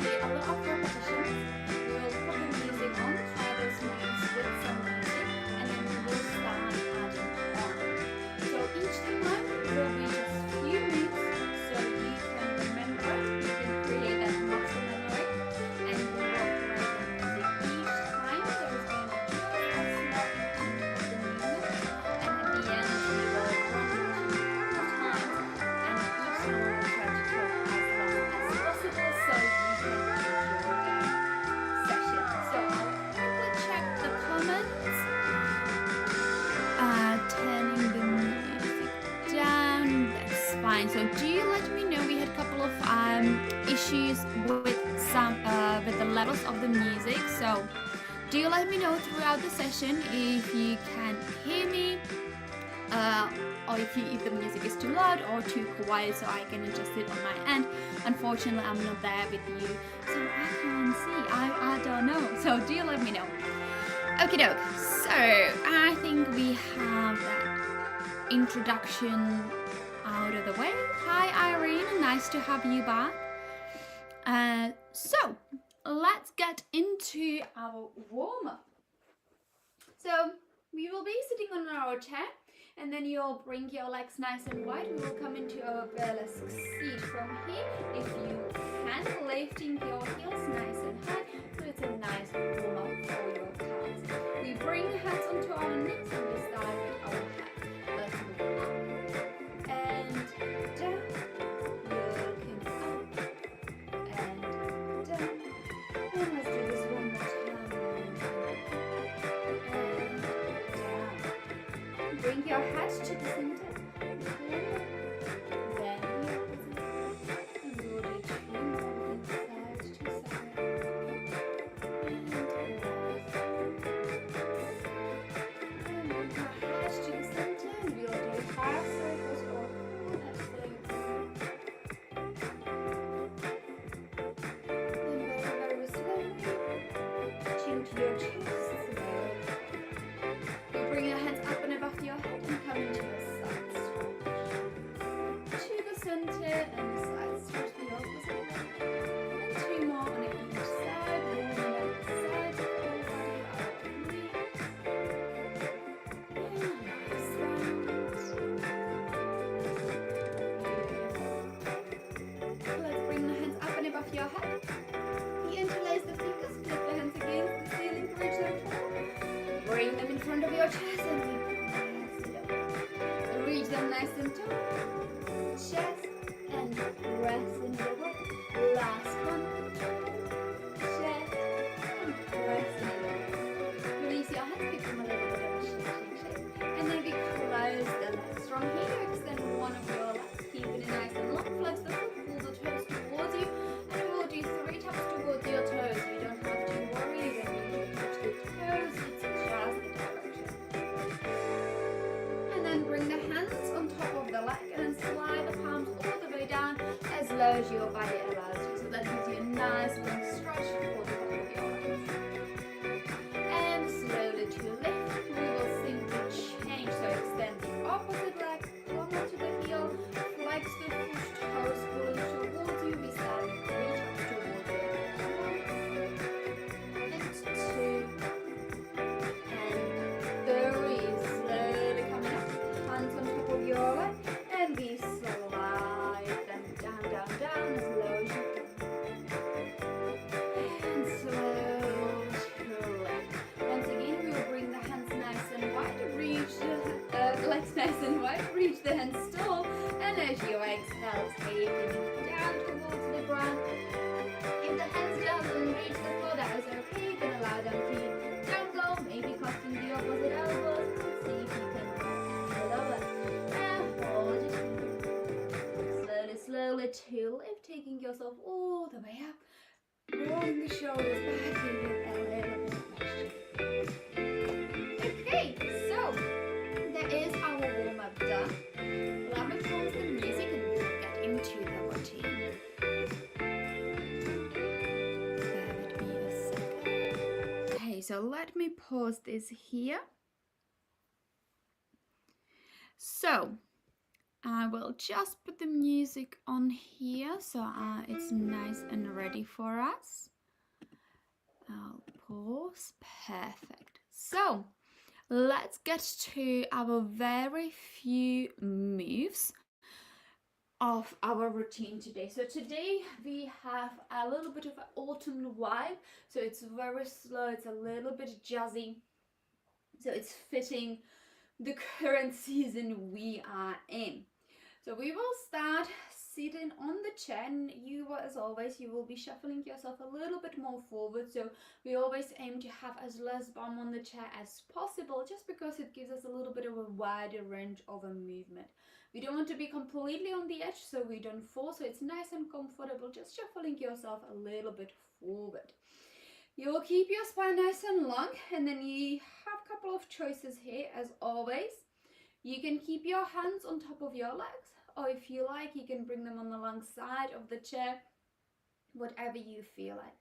do a lot of repetitions. We will put the music on, try those movements with some music, and then we will start adding on. So each time will be just few minutes, so you can remember, you can create that muscle memory, and we will play the music. Each time there is going to be a small hint of the movement, and at the end we will run it 2 times, and each time we will try to talk as long as possible so you can enjoy the session. So I'll quickly check the comments. Turning the music down, that's fine. So do you let me know? We had a couple of issues with with the levels of the music, so do you let me know throughout the session if you can hear me, or if the music is too loud or too quiet, so I can adjust it on my end. Unfortunately, I'm not there with you, so I can't see. I don't know. So do you let me know? Okie doke. So I think we have that introduction out of the way. Hi Irene, nice to have you back. So let's get into our warm-up. So we will be sitting on our chair, and then you'll bring your legs nice and wide. We will come into our burlesque seat from here. If you can, lifting your heels nice and high, so it's a nice warm-up for your calves. We bring the hands onto our knees and we start with our head. Let's move up and down, looking up and down. And let's do this one more time. And down. Bring your head to the center. Then the opposite. And we'll do 2 more side to side. And left. And bring your head to the center. And we'll do half circles or full left circles. Then very slowly. Chin to your chest. Bring your hands up and above your head and come into a side stretch. To the center and side stretch the opposite way. And 2 more on each side. Warming up the sides of the body, our obliques. And nice round. Let's bring the hands up and above your head. Interlace the fingers, clip the hands against the ceiling, reach them forward. Bring them in front of your chest and press it up. Reach them nice and tall. Chest and press in the way. Last one. Chest and press in the way. Release your hands, become a little bit of a shape. And then we close the legs. From here, extend one of your legs, keeping it nice and long. Flex the foot, pull the toes towards you. And we'll do 3 taps towards your toes. You don't have to worry, you don't need to touch the toes, it's just the direction. And then bring the hands on top of the leg and then slide the palms all the way down as low as your body allows you. So that gives you a nice long stretch for the top of your legs. And slowly to lift, we will simply change. So extend the opposite leg, come onto the heel, flex the foot, toes pulling towards you. We start with 3 taps towards you. 1 and 2 and 3. Slowly coming up, hands on top of your leg, and we slide them down, down, down as low as you can. And slowly to left. Once again, we will bring the hands nice and wide, reach the legs nice and wide, reach the hands tall, and as you exhale, taking it down towards the ground. If the hands doesn't reach the floor, that is okay. You can allow them to down low, maybe crossing the opposite elbows. See if you can lower and hold it. Slowly to lift, taking yourself all the way up. Rolling the shoulders back, giving it a little bit of pressure. Okay, so that is our warm-up done. Let me pause the music and we'll get into the routine. Bear with me a second. Okay, so let me pause this here. So I will just put the music on here so it's nice and ready for us. I'll pause. Perfect. So let's get to our very few moves of our routine today. So today we have a little bit of an autumn vibe. So it's very slow, it's a little bit jazzy. So it's fitting the current season we are in. So we will start sitting on the chair, and you, as always, you will be shuffling yourself a little bit more forward. So we always aim to have as less bum on the chair as possible, just because it gives us a little bit of a wider range of a movement. We don't want to be completely on the edge, so we don't fall. So it's nice and comfortable, just shuffling yourself a little bit forward. You'll keep your spine nice and long, and then you have a couple of choices here, as always. You can keep your hands on top of your legs, or if you like, you can bring them on the long side of the chair, whatever you feel like.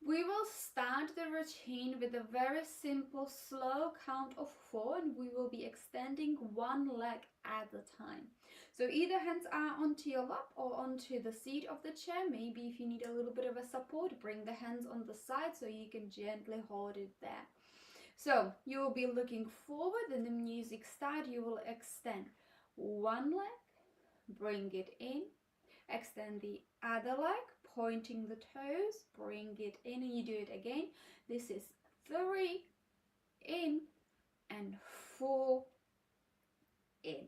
We will start the routine with a very simple, slow count of 4, and we will be extending one leg at a time. So either hands are onto your lap or onto the seat of the chair. Maybe if you need a little bit of a support, bring the hands on the side so you can gently hold it there. So you will be looking forward, and the music starts. You will extend one leg, bring it in, extend the other leg, pointing the toes, bring it in, and you do it again. This is 3 in and 4 in.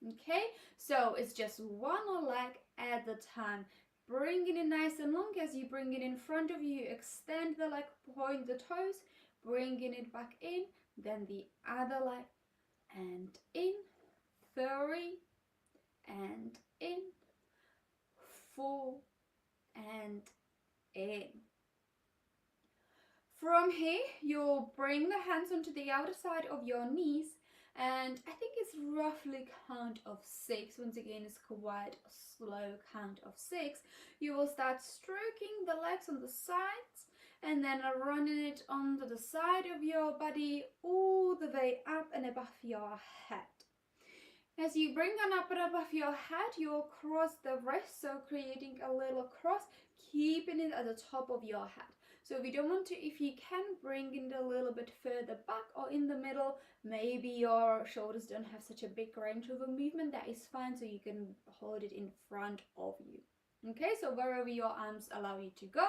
Okay, so it's just one leg at a time. Bringing it nice and long. As you bring it in front of you, extend the leg, point the toes, bringing it back in, then the other leg, and in, 3, and in, 4, and in. From here, you'll bring the hands onto the outer side of your knees, and I think it's roughly count of 6. Once again, it's quite a slow count of 6. You will start stroking the legs on the sides, and then running it onto the side of your body all the way up and above your head. As you bring them up and above your head, you'll cross the wrist, so creating a little cross, keeping it at the top of your head. So we don't want to, if you can, bring it a little bit further back or in the middle. Maybe your shoulders don't have such a big range of a movement. That is fine, so you can hold it in front of you. Okay, so wherever your arms allow you to go,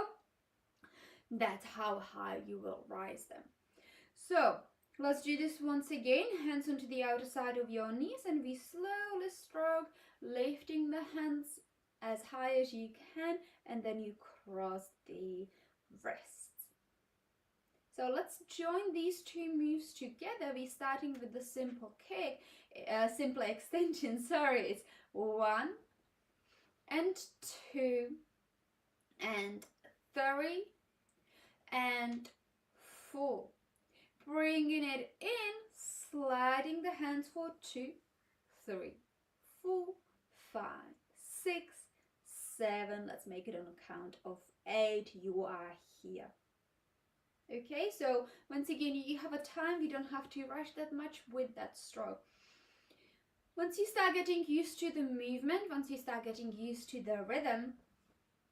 that's how high you will rise them. So let's do this once again. Hands onto the outer side of your knees, and we slowly stroke, lifting the hands as high as you can, and then you cross the wrists. So let's join these two moves together. We're starting with the simple kick, simple extension. Sorry, it's 1 and 2 and 3 and 4. Bringing it in, sliding the hands for 2, 3, 4, 5, 6, 7. Let's make it on a count of 8. You are here. Okay, so once again, you have a time. You don't have to rush that much with that stroke. Once you start getting used to the movement, once you start getting used to the rhythm,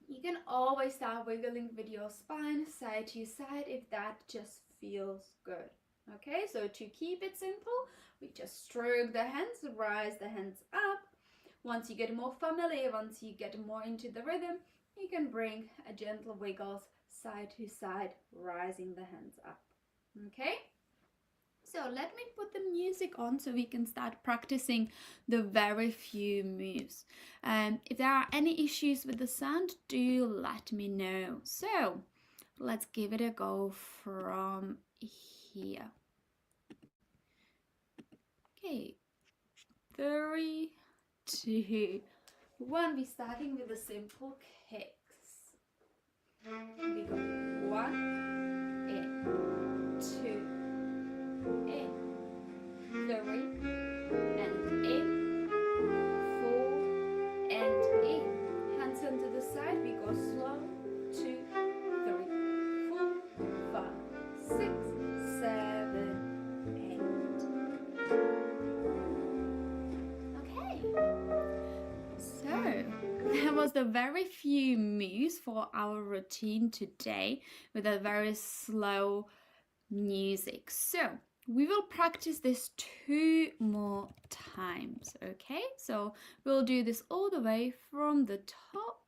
you can always start wiggling with your spine side to side if that just feels good. Okay, so to keep it simple, we just stroke the hands, rise the hands up. Once you get more familiar, once you get more into the rhythm, you can bring a gentle wiggles side to side, rising the hands up. Okay, so let me put the music on so we can start practicing the very few moves. If there are any issues with the sound, do let me know. So let's give it a go from here. Okay, 3, 2, 1. We're starting with the simple kicks. We go 1, in, 2, in, 3, and in, 4, and in. Hands onto the side. We go slow. 2, 3, 4, 5, 6, 7, 8. Okay. the very few moves for our routine today with a very slow music. So we will practice this 2 more times, okay? So we'll do this all the way from the top.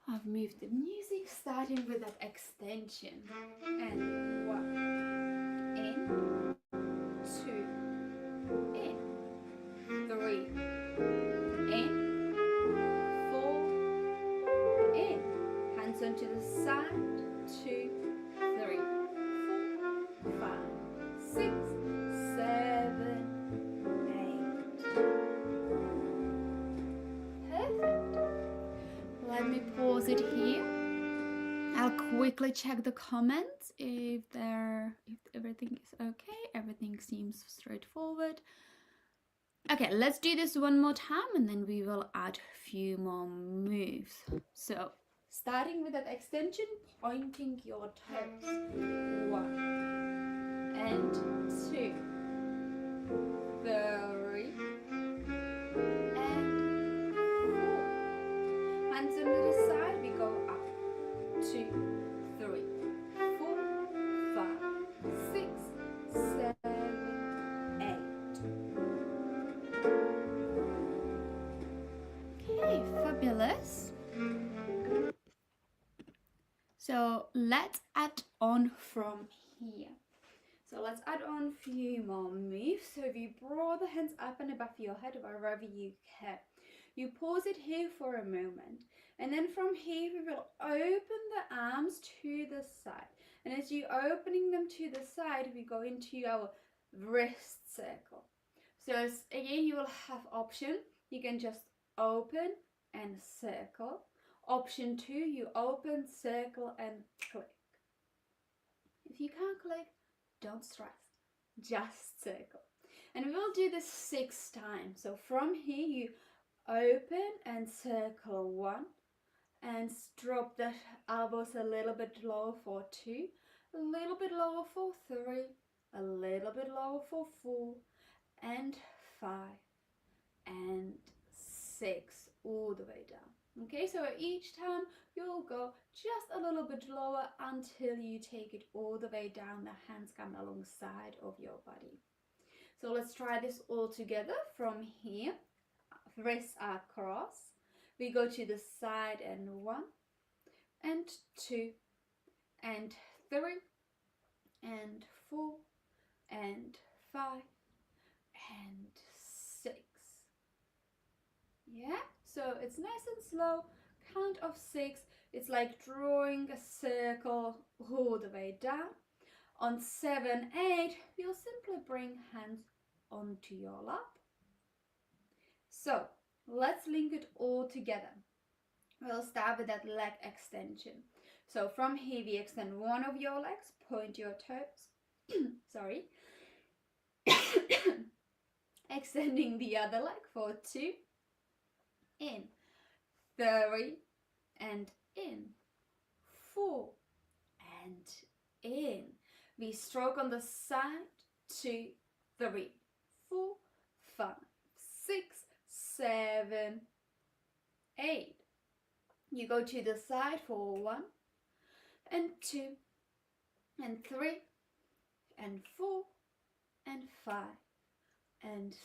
I've moved the music, starting with that extension. And 1, in, 2, in, 3, in, 4, in. Hands onto the side, 2, 3, 4, 5, 6, 7, 8. Perfect. Let me pause it here. I'll quickly check the comments if everything is okay. Everything seems straightforward. Okay, let's do this one more time and then we will add a few more moves. So, starting with that extension, pointing your toes. 1 and 2, 3 and 4. Hands under the side, we go up. 2, 3, 4, 5, 6, 7, 8. Okay, fabulous. So let's add on from here. So let's add on a few more moves. So if you draw the hands up and above your head wherever you can. You pause it here for a moment. And then from here we will open the arms to the side. And as you're opening them to the side, we go into our wrist circle. So again, you will have option. You can just open and circle. Option 2, you open, circle and click. If you can't click, don't stress, just circle. And we will do this 6 times. So from here you open and circle 1 and drop the elbows a little bit lower for 2, a little bit lower for 3, a little bit lower for 4 and 5 and 6, all the way down. Okay, so each time you'll go just a little bit lower until you take it all the way down. The hands come alongside of your body. So let's try this all together from here. Wrists are crossed. We go to the side and 1 and 2 and 3 and 4 and 5 and 6. Yeah, so it's nice and slow. Count of 6. It's like drawing a circle all the way down. On 7, 8, you'll simply bring hands onto your lap. So let's link it all together. We'll start with that leg extension. So from here we extend one of your legs, point your toes. Sorry. Extending the other leg for 2. In, 3 and in, 4 and in. We stroke on the side, 2, 3, 4, 5, 6, 7, 8. You go to the side for 1 and 2 and 3 and 4 and 5 and 6,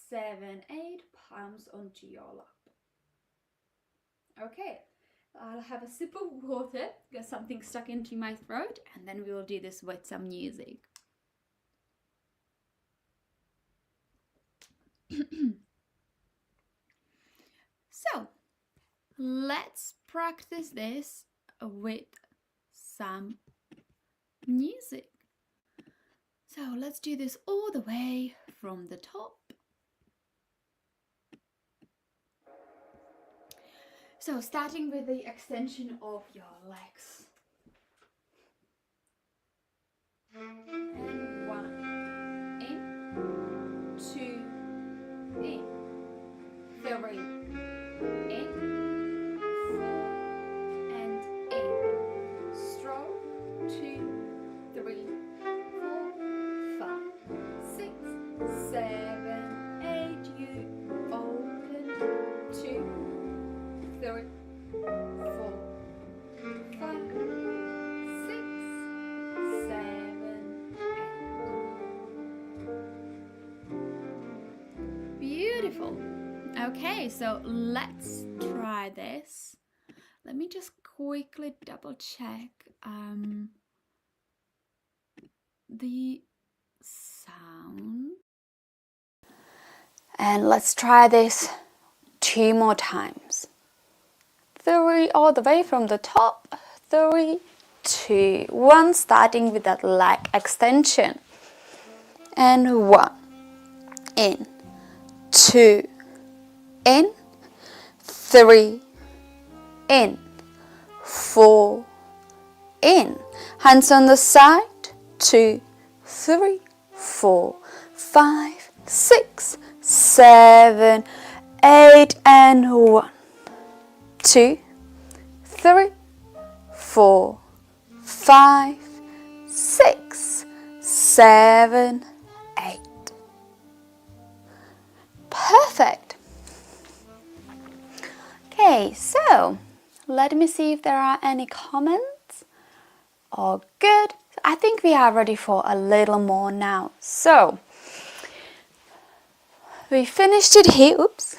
7, 8, palms onto your lap. Okay, I'll have a sip of water, got something stuck into my throat, and then we will do this with some music. So, let's practice this with some music. So let's do this all the way from the top. So starting with the extension of your legs. And 1, in, 2, in, 3, in, 4 and in. Stroke, 2, 3, 4, 5, 6, 7, 8. You open 3, 4, 5, 6, 7, 8. Beautiful. Okay, so let's try this. Let me just quickly double check the sound. And let's try this 2 more times. 3 all the way from the top. 3, 2, 1, starting with that leg extension. And 1, in, 2, in, 3, in, 4, in. Hands on the side. 2, 3, 4, 5, 6, 7, 8, and 1, 2, 3, 4, 5, 6, 7, 8. Perfect. Okay, so let me see if there are any comments. All good. I think we are ready for a little more now. So we finished it here. Oops.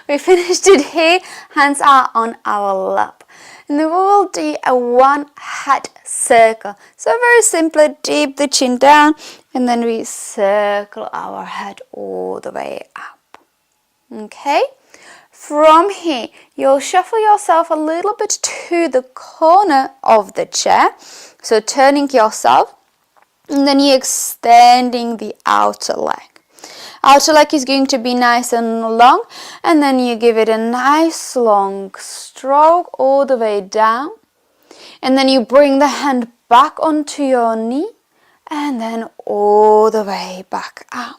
We finished it here. Hands are on our lap. And then we will do a 1 head circle. So very simply, dip the chin down and then we circle our head all the way up. Okay? From here, you'll shuffle yourself a little bit to the corner of the chair. So turning yourself, and then you're extending the outer leg. Outer leg is going to be nice and long, and then you give it a nice long stroke all the way down. And then you bring the hand back onto your knee, and then all the way back up.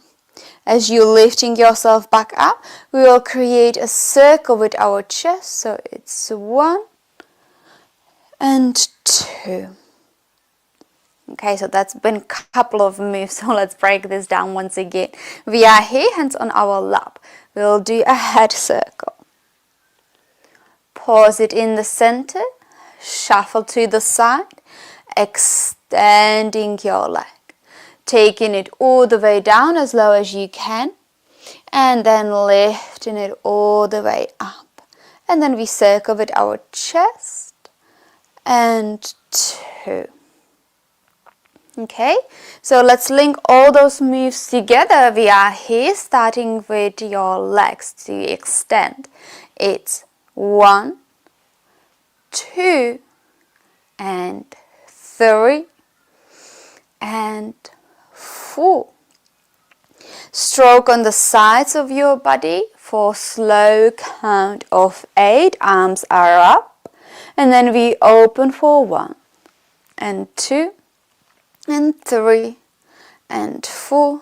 As you're lifting yourself back up, we will create a circle with our chest. So it's 1 and 2. Okay, so that's been a couple of moves. So let's break this down once again. We are here, hands on our lap. We'll do a head circle. Pause it in the center. Shuffle to the side. Extending your leg. Taking it all the way down as low as you can, and then lifting it all the way up. And then we circle with our chest, and 2. Okay, so let's link all those moves together. We are here starting with your legs to extend. It's 1, 2, and 3, and 4. Stroke on the sides of your body for slow count of 8. Arms are up. And then we open for 1 and 2 and 3 and 4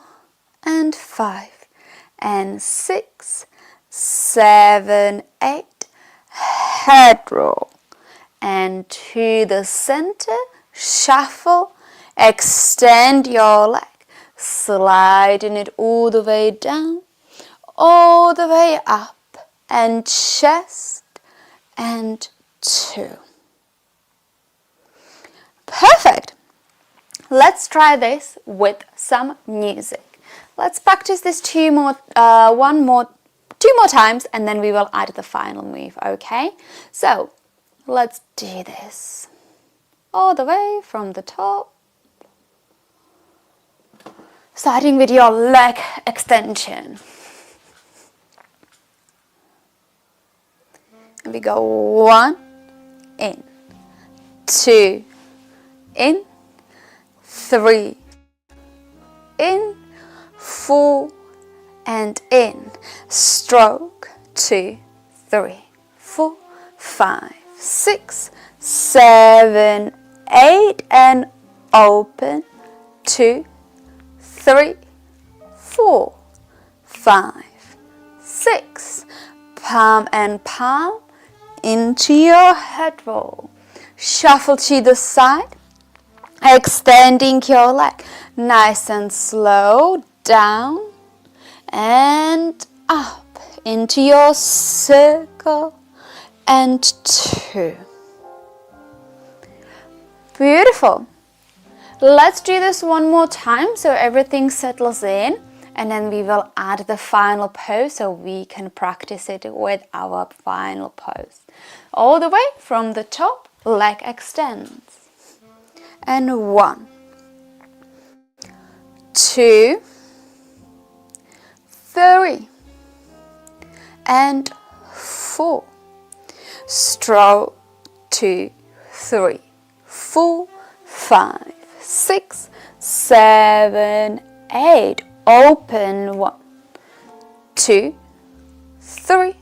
and 5 and 6, 7, 8. Head roll. And to the center, shuffle. Extend your leg, sliding it all the way down, all the way up, and chest, and 2. Perfect. Let's try this with some music. Let's practice this 2 more times, and then we will add the final move, okay? So, let's do this. All the way from the top. Starting with your leg extension. And we go 1, in, 2, in, 3, in, 4, and in. Stroke, 2, 3, 4, 5, 6, 7, 8, and open, 2, 3, 4, 5, 6. Palm and palm into your head roll. Shuffle to the side, extending your leg. Nice and slow, down and up into your circle and 2. Beautiful. Let's do this one more time so everything settles in, and then we will add the final pose so we can practice it with our final pose. All the way from the top, leg extends. And 1, 2, 3, and 4. Stroke 2, 3, 4, 5, 6, 7, 8. Open 1, 2, 3,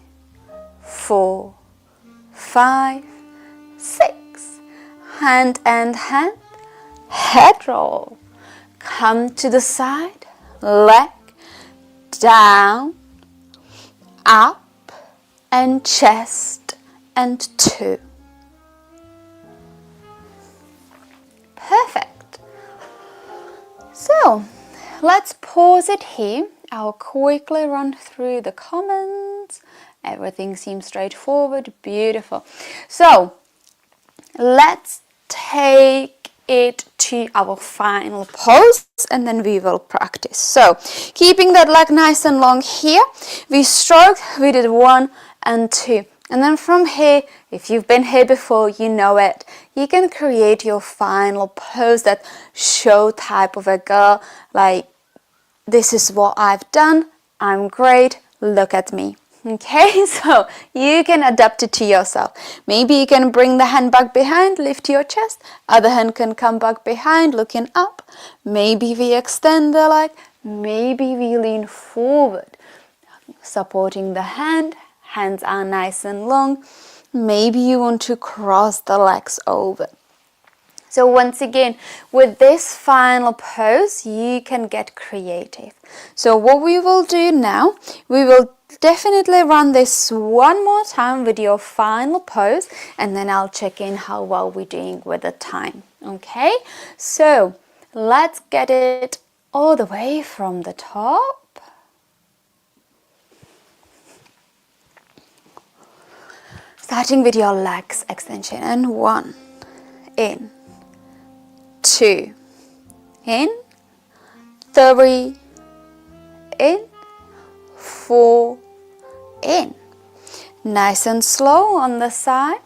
4, 5, 6. Hand and hand, head roll. Come to the side, leg down, up, and chest and 2. Perfect. So let's pause it here. I'll quickly run through the comments. Everything seems straightforward. Beautiful. So let's take it to our final pose and then we will practice. So keeping that leg nice and long here, we stroked, we did 1 and 2. And then from here, if you've been here before, you know it. You can create your final pose, that show type of a girl, like, this is what I've done, I'm great, look at me. Okay, so you can adapt it to yourself. Maybe you can bring the hand back behind, lift your chest. Other hand can come back behind, looking up. Maybe we extend the leg. Maybe we lean forward, supporting the hand. Hands are nice and long. Maybe you want to cross the legs over. So once again, with this final pose, you can get creative. So what we will do now, we will definitely run this one more time with your final pose, and then I'll check in how well we're doing with the time. Okay, so let's get it all the way from the top. Starting with your legs extension, and 1, in, 2, in, 3, in, 4, in. Nice and slow on the side.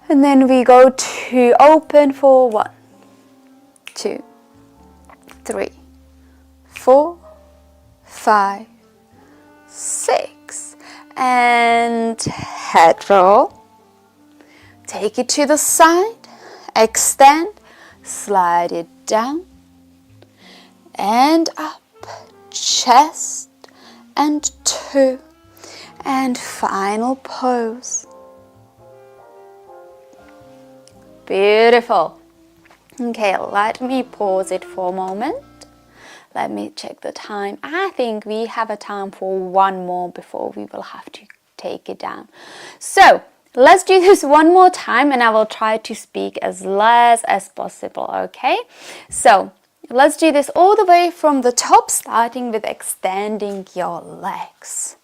And then we go to open for 1, 2, 3, 4, 5, 6. And head roll. Take it to the side, extend, slide it down and up, chest and 2, and final pose. Beautiful. Okay, let me pause it for a moment. Let me check the time. I think we have a time for one more before we will have to take it down. So let's do this one more time and I will try to speak as less as possible, okay? So let's do this all the way from the top, starting with extending your legs.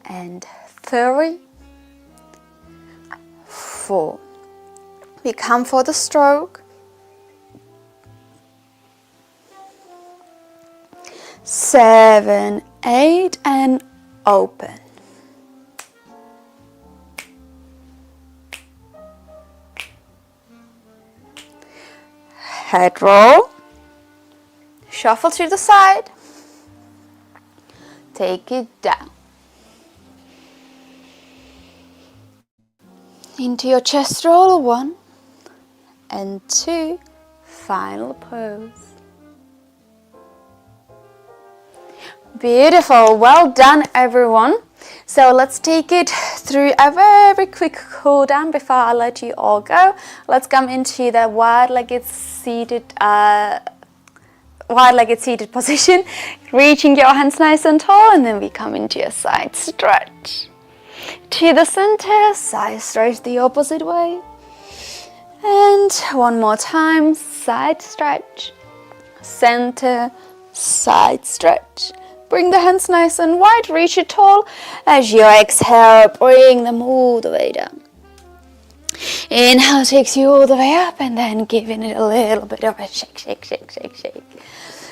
And 3, 4. We come for the stroke. 7, 8, and open. Head roll. Shuffle to the side. Take it down. Into your chest roll, 1 and 2, final pose. Beautiful, well done everyone. So let's take it through a very quick cool down before I let you all go. Let's come into the wide-legged seated position, reaching your hands nice and tall, and then we come into a side stretch. To the center, side stretch the opposite way. And one more time, side stretch, center, side stretch. Bring the hands nice and wide, reach it tall. As you exhale, bring them all the way down. Inhale takes you all the way up, and then giving it a little bit of a shake, shake, shake, shake, shake.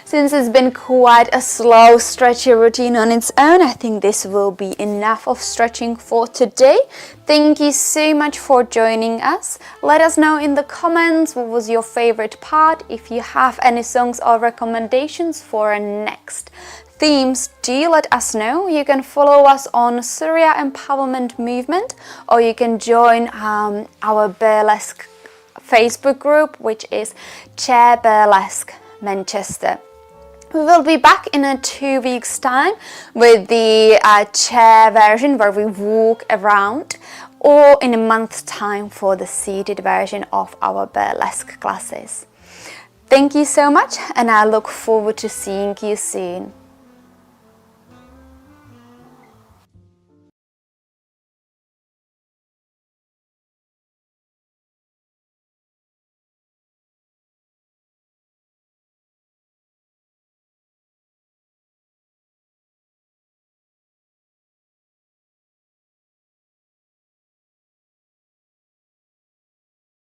Since it's been quite a slow stretchy routine on its own, I think this will be enough of stretching for today. Thank you so much for joining us. Let us know in the comments what was your favorite part. If you have any songs or recommendations for our next themes, do let us know. You can follow us on Surya Empowerment Movement, or you can join our burlesque Facebook group, which is Chair Burlesque Manchester. We will be back in 2 weeks' time with the chair version where we walk around, or in a month's time for the seated version of our burlesque classes. Thank you so much, and I look forward to seeing you soon.